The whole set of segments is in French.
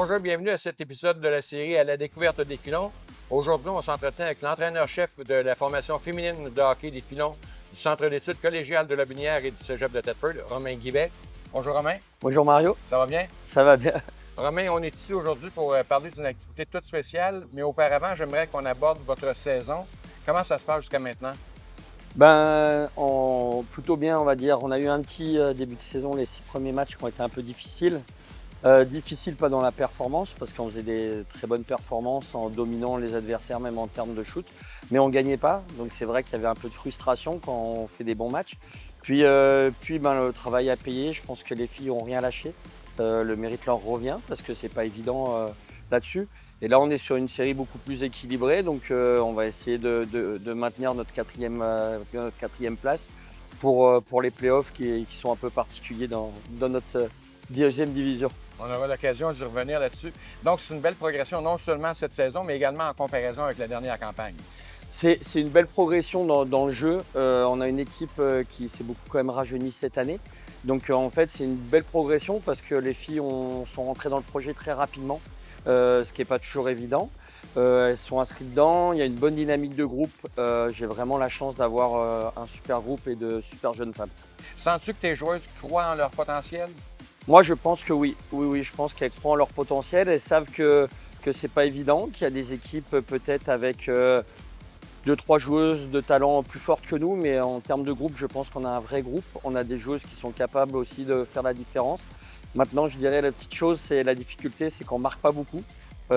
Bonjour, bienvenue à cet épisode de la série À la découverte des Pilons. Aujourd'hui, on s'entretient avec l'entraîneur-chef de la formation féminine de hockey des Pilons du Centre d'études collégiales de Lobinière et du Cégep de Thetford, Romain Guibet. Bonjour Romain. Bonjour Mario. Ça va bien? Ça va bien. Romain, on est ici aujourd'hui pour parler d'une activité toute spéciale, mais auparavant, j'aimerais qu'on aborde votre saison. Comment ça se passe jusqu'à maintenant? Plutôt bien, on va dire. On a eu un petit début de saison, les 6 premiers matchs qui ont été un peu difficiles. Difficiles pas dans la performance, parce qu'on faisait des très bonnes performances en dominant les adversaires, même en termes de shoot, mais on ne gagnait pas. Donc c'est vrai qu'il y avait un peu de frustration quand on fait des bons matchs. Puis le travail a payé. Je pense que les filles n'ont rien lâché. Le mérite leur revient, parce que c'est pas évident là-dessus. Et là, on est sur une série beaucoup plus équilibrée, donc on va essayer de maintenir notre quatrième place pour les playoffs qui sont un peu particuliers dans notre deuxième division. On aura l'occasion d'y revenir là-dessus. Donc, c'est une belle progression, non seulement cette saison, mais également en comparaison avec la dernière campagne. C'est une belle progression dans le jeu. On a une équipe qui s'est beaucoup quand même rajeunie cette année. Donc en fait, c'est une belle progression parce que les filles sont rentrées dans le projet très rapidement, ce qui n'est pas toujours évident. Elles sont inscrites dedans, il y a une bonne dynamique de groupe. J'ai vraiment la chance d'avoir un super groupe et de super jeunes femmes. Sens-tu que tes joueuses croient en leur potentiel? Moi, je pense que oui. Oui, je pense qu'elles croient en leur potentiel. Elles savent que ce n'est pas évident, qu'il y a des équipes peut-être avec 2-3 joueuses de talent plus fortes que nous, mais en termes de groupe, je pense qu'on a un vrai groupe. On a des joueuses qui sont capables aussi de faire la différence. Maintenant, je dirais la petite chose, c'est la difficulté, c'est qu'on ne marque pas beaucoup.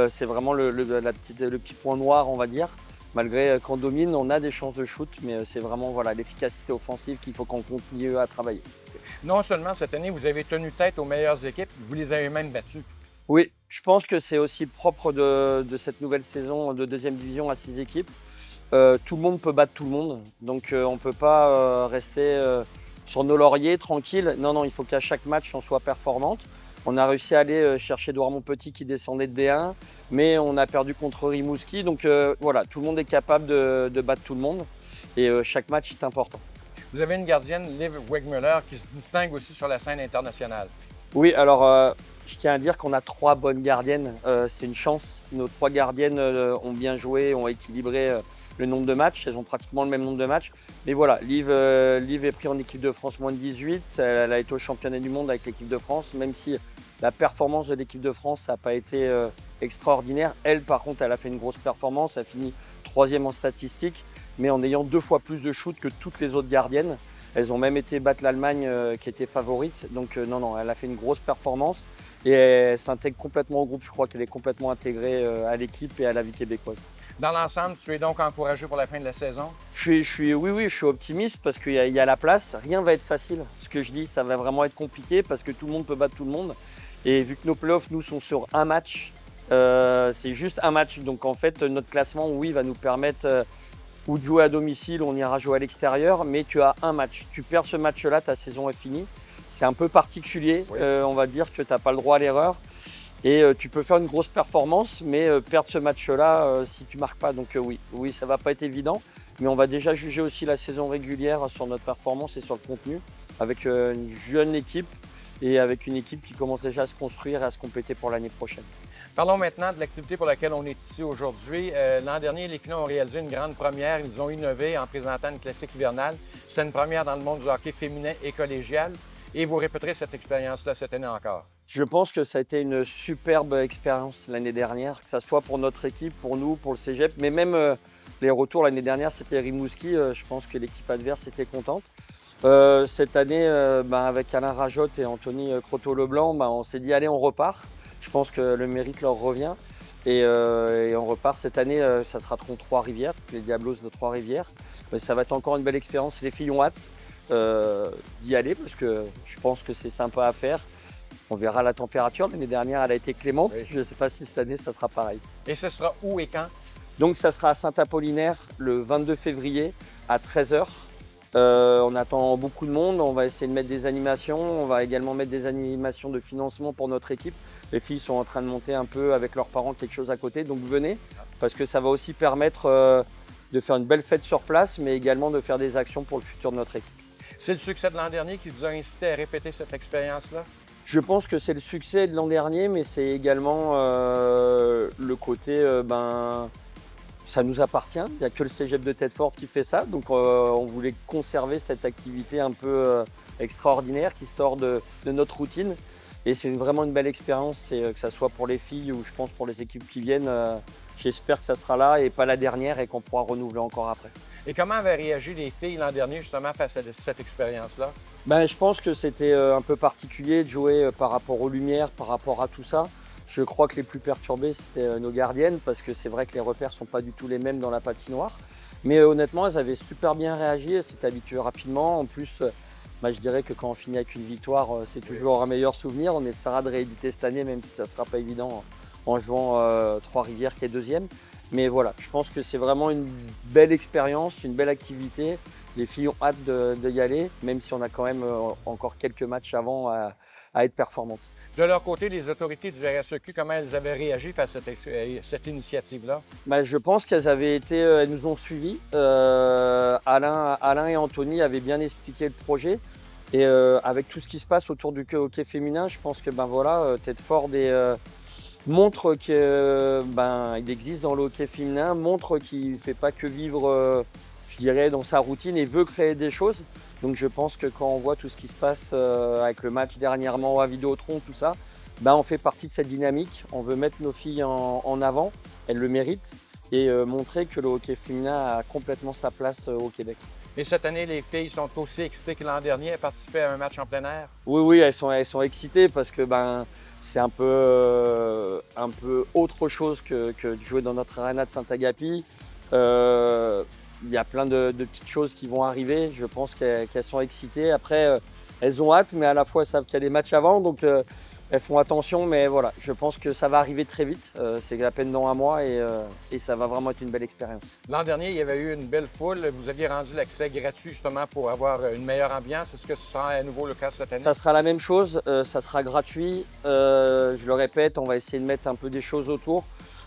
C'est vraiment le petit point noir, on va dire. Malgré qu'on domine, on a des chances de shoot, mais c'est vraiment l'efficacité offensive qu'il faut qu'on continue à travailler. Non seulement cette année, vous avez tenu tête aux meilleures équipes, vous les avez même battues. Oui, je pense que c'est aussi propre de cette nouvelle saison de deuxième division à 6 équipes. Tout le monde peut battre tout le monde, donc on ne peut pas rester sur nos lauriers tranquille. Non, il faut qu'à chaque match on soit performante. On a réussi à aller chercher Douarnenez qui descendait de D1, mais on a perdu contre Rimouski. Donc voilà, tout le monde est capable de battre tout le monde et chaque match est important. Vous avez une gardienne, Liv Wegmuller, qui se distingue aussi sur la scène internationale. Oui, alors je tiens à dire qu'on a 3 bonnes gardiennes. C'est une chance. Nos 3 gardiennes ont bien joué, ont équilibré le nombre de matchs. Elles ont pratiquement le même nombre de matchs. Mais voilà, Liv est prise en équipe de France moins de 18. Elle a été au championnat du monde avec l'équipe de France, même si la performance de l'équipe de France n'a pas été extraordinaire. Elle, par contre, elle a fait une grosse performance. Elle a fini 3e en statistique, mais en ayant 2 fois plus de shoots que toutes les autres gardiennes. Elles ont même été battre l'Allemagne qui était favorite. Donc non, elle a fait une grosse performance et elle s'intègre complètement au groupe. Je crois qu'elle est complètement intégrée à l'équipe et à la vie québécoise. Dans l'ensemble, tu es donc encouragé pour la fin de la saison? Oui, je suis optimiste parce qu'il y a la place. Rien ne va être facile. Ce que je dis, ça va vraiment être compliqué parce que tout le monde peut battre tout le monde. Et vu que nos playoffs, nous, sont sur un match, c'est juste un match. Donc en fait, notre classement, oui, va nous permettre ou de jouer à domicile, on ira jouer à l'extérieur, mais tu as un match. Tu perds ce match-là, ta saison est finie. C'est un peu particulier, oui. On va dire que tu n'as pas le droit à l'erreur. Et tu peux faire une grosse performance, mais perdre ce match-là si tu ne marques pas. Donc oui, ça ne va pas être évident, mais on va déjà juger aussi la saison régulière sur notre performance et sur le contenu, avec une jeune équipe et avec une équipe qui commence déjà à se construire et à se compléter pour l'année prochaine. Parlons maintenant de l'activité pour laquelle on est ici aujourd'hui. L'an dernier, les Pilons ont réalisé une grande première. Ils ont innové en présentant une classique hivernale. C'est une première dans le monde du hockey féminin et collégial. Et vous répéterez cette expérience-là cette année encore. Je pense que ça a été une superbe expérience l'année dernière, que ce soit pour notre équipe, pour nous, pour le Cégep, mais même les retours l'année dernière, c'était Rimouski. Je pense que l'équipe adverse était contente. Cette année, avec Alain Rajotte et Anthony Croteau-Leblanc, on s'est dit allez, on repart. Je pense que le mérite leur revient et on repart cette année. Ça sera contre Trois-Rivières, les Diablos de Trois-Rivières. Ça va être encore une belle expérience. Les filles ont hâte d'y aller parce que je pense que c'est sympa à faire. On verra la température. L'année dernière, elle a été clémente. Oui. Je ne sais pas si cette année, ça sera pareil. Et ce sera où et quand? Donc, ça sera à Saint-Apollinaire le 22 février à 13 h. On attend beaucoup de monde. On va essayer de mettre des animations. On va également mettre des animations de financement pour notre équipe. Les filles sont en train de monter un peu avec leurs parents quelque chose à côté. Donc, venez parce que ça va aussi permettre de faire une belle fête sur place, mais également de faire des actions pour le futur de notre équipe. C'est le succès de l'an dernier qui vous a incité à répéter cette expérience-là? Je pense que c'est le succès de l'an dernier, mais c'est également le côté, ça nous appartient. Il n'y a que le cégep de Thetford qui fait ça. Donc on voulait conserver cette activité un peu extraordinaire qui sort de notre routine. Et c'est vraiment une belle expérience, que ce soit pour les filles ou je pense pour les équipes qui viennent. J'espère que ça sera là et pas la dernière et qu'on pourra renouveler encore après. Et comment avaient réagi les filles l'an dernier justement face à cette expérience-là? Je pense que c'était un peu particulier de jouer par rapport aux lumières, par rapport à tout ça. Je crois que les plus perturbées, c'était nos gardiennes parce que c'est vrai que les repères ne sont pas du tout les mêmes dans la patinoire. Mais honnêtement, elles avaient super bien réagi, elles s'étaient habituées rapidement. En plus, je dirais que quand on finit avec une victoire, c'est toujours un meilleur souvenir. On essaiera de rééditer cette année, même si ça ne sera pas évident en jouant Trois-Rivières qui est deuxième. Mais voilà, je pense que c'est vraiment une belle expérience, une belle activité. Les filles ont hâte d'y aller, même si on a quand même encore quelques matchs avant à être performantes. De leur côté, les autorités du RSEQ, comment elles avaient réagi face à cette initiative-là? Je pense qu'elles avaient été, elles nous ont suivis. Alain et Anthony avaient bien expliqué le projet. Et avec tout ce qui se passe autour du hockey féminin, je pense que Thetford montre qu'il existe dans le hockey féminin, montre qu'il ne fait pas que vivre, je dirais, dans sa routine et veut créer des choses. Donc je pense que quand on voit tout ce qui se passe avec le match dernièrement à Vidéotron, tout ça, on fait partie de cette dynamique. On veut mettre nos filles en avant, elles le méritent, et montrer que le hockey féminin a complètement sa place au Québec. Et cette année, les filles sont aussi excitées que l'an dernier à participer à un match en plein air? Oui, elles sont excitées parce que c'est un peu autre chose que de jouer dans notre arena de Saint-Agapi. Il y a plein de petites choses qui vont arriver. Je pense qu'elles sont excitées. Après, elles ont hâte, mais à la fois, elles savent qu'il y a des matchs avant. Donc, elles font attention. Mais voilà, je pense que ça va arriver très vite. C'est à peine dans un mois et ça va vraiment être une belle expérience. L'an dernier, il y avait eu une belle foule. Vous aviez rendu l'accès gratuit justement pour avoir une meilleure ambiance. Est-ce que ce sera à nouveau le cas cette année? Ça sera la même chose. Ça sera gratuit. Je le répète, on va essayer de mettre un peu des choses autour.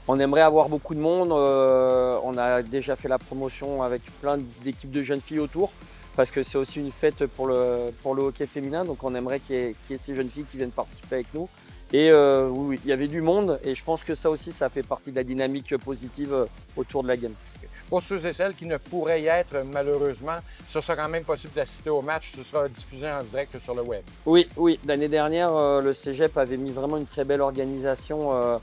On aimerait avoir beaucoup de monde. On a déjà fait la promotion avec plein d'équipes de jeunes filles autour parce que c'est aussi une fête pour le hockey féminin. Donc on aimerait qu'il y ait ces jeunes filles qui viennent participer avec nous. Et oui, il y avait du monde et je pense que ça aussi, ça fait partie de la dynamique positive autour de la game. Pour ceux et celles qui ne pourraient y être, malheureusement, ce sera quand même possible d'assister au match. Ce sera diffusé en direct sur le web. Oui. L'année dernière, le Cégep avait mis vraiment une très belle organisation.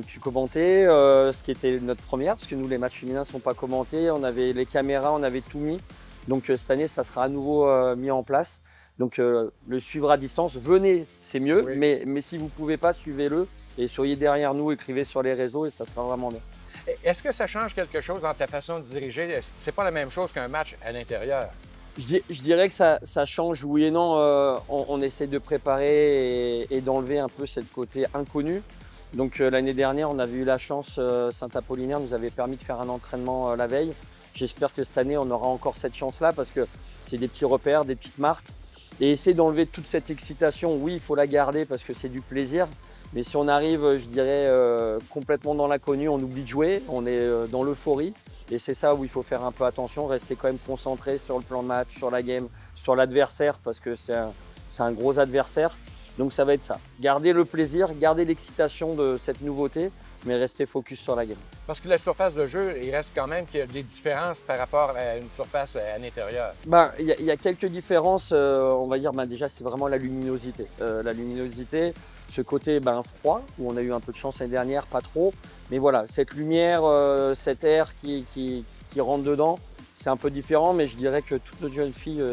Tu commentais, ce qui était notre première, parce que nous, les matchs féminins ne sont pas commentés. On avait les caméras, on avait tout mis. Donc cette année, ça sera à nouveau mis en place. Donc le suivre à distance, venez, c'est mieux. Oui. Mais si vous ne pouvez pas, suivez-le. Et soyez derrière nous, écrivez sur les réseaux et ça sera vraiment bien. Est-ce que ça change quelque chose dans ta façon de diriger? C'est pas la même chose qu'un match à l'intérieur? Je dirais que ça change, oui et non. On essaie de préparer et d'enlever un peu ce côté inconnu. Donc l'année dernière, on avait eu la chance, Saint-Apollinaire nous avait permis de faire un entraînement la veille. J'espère que cette année, on aura encore cette chance-là parce que c'est des petits repères, des petites marques. Et essayer d'enlever toute cette excitation, oui, il faut la garder parce que c'est du plaisir. Mais si on arrive, je dirais, complètement dans l'inconnu, on oublie de jouer, on est dans l'euphorie. Et c'est ça où il faut faire un peu attention, rester quand même concentré sur le plan de match, sur la game, sur l'adversaire parce que c'est un gros adversaire. Donc ça va être ça, garder le plaisir, garder l'excitation de cette nouveauté, mais rester focus sur la game. Parce que la surface de jeu, il reste quand même qu'il y a des différences par rapport à une surface à l'intérieur. Il y a quelques différences, on va dire, déjà c'est vraiment la luminosité. Ce côté froid, où on a eu un peu de chance l'année dernière, pas trop. Mais voilà, cette lumière, cet air qui rentre dedans, c'est un peu différent, mais je dirais que toutes nos jeunes filles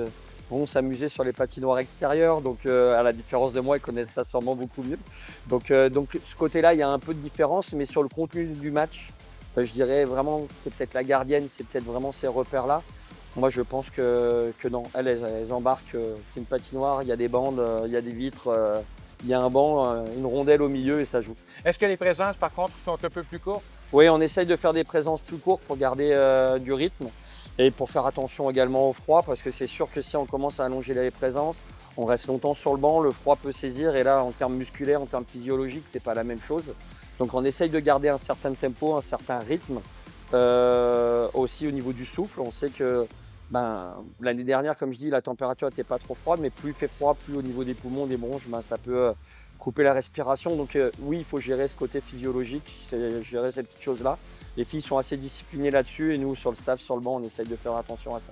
vont s'amuser sur les patinoires extérieures, donc à la différence de moi, ils connaissent ça sûrement beaucoup mieux. Donc ce côté-là, il y a un peu de différence, mais sur le contenu du match, je dirais vraiment, c'est peut-être la gardienne, c'est peut-être vraiment ces repères-là. Moi, je pense que non, elles embarquent, c'est une patinoire, il y a des bandes, il y a des vitres, il y a un banc, une rondelle au milieu et ça joue. Est-ce que les présences, par contre, sont un peu plus courtes? Oui, on essaye de faire des présences plus courtes pour garder du rythme. Et pour faire attention également au froid, parce que c'est sûr que si on commence à allonger les présences, on reste longtemps sur le banc, le froid peut saisir, et là, en termes musculaires, en termes physiologiques, c'est pas la même chose. Donc on essaye de garder un certain tempo, un certain rythme. Aussi au niveau du souffle, on sait que L'année dernière, comme je dis, la température n'était pas trop froide, mais plus il fait froid, plus au niveau des poumons, des bronches, ça peut couper la respiration. Donc oui, il faut gérer ce côté physiologique, gérer ces petites choses-là. Les filles sont assez disciplinées là-dessus et nous, sur le staff, sur le banc, on essaye de faire attention à ça.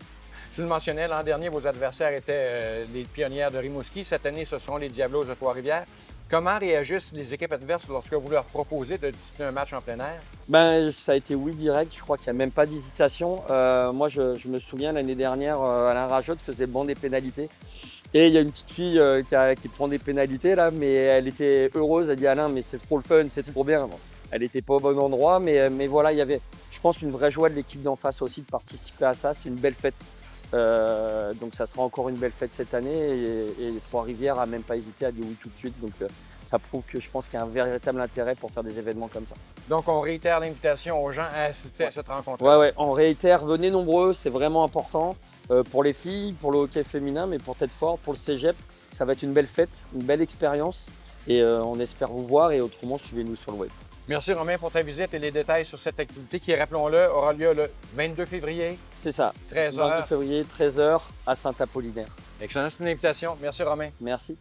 Tu le mentionnais, l'an dernier, vos adversaires étaient les Pionnières de Rimouski. Cette année, ce seront les Diablos de Trois-Rivières. Comment réagissent les équipes adverses lorsque vous leur proposez de disputer un match en plein air? Ça a été oui direct, je crois qu'il n'y a même pas d'hésitation. Moi, je me souviens l'année dernière, Alain Rajotte faisait le banc des pénalités. Et il y a une petite fille qui prend des pénalités là, mais elle était heureuse. Elle dit Alain, mais c'est trop le fun, c'est trop bien. Bon, elle n'était pas au bon endroit, mais voilà, il y avait, je pense, une vraie joie de l'équipe d'en face aussi de participer à ça. C'est une belle fête. Donc ça sera encore une belle fête cette année et Trois-Rivières n'a même pas hésité à dire oui tout de suite. Donc ça prouve que je pense qu'il y a un véritable intérêt pour faire des événements comme ça. Donc on réitère l'invitation aux gens à assister à cette rencontre. Ouais, on réitère, venez nombreux, c'est vraiment important pour les filles, pour le hockey féminin, mais pour Tête-Fort, pour le cégep. Ça va être une belle fête, une belle expérience et on espère vous voir et autrement suivez-nous sur le web. Merci Romain pour ta visite et les détails sur cette activité qui, rappelons-le, aura lieu le 22 février. C'est ça, 13h. 22 février, 13h à Saint-Apollinaire. Excellent, c'est une invitation. Merci Romain. Merci.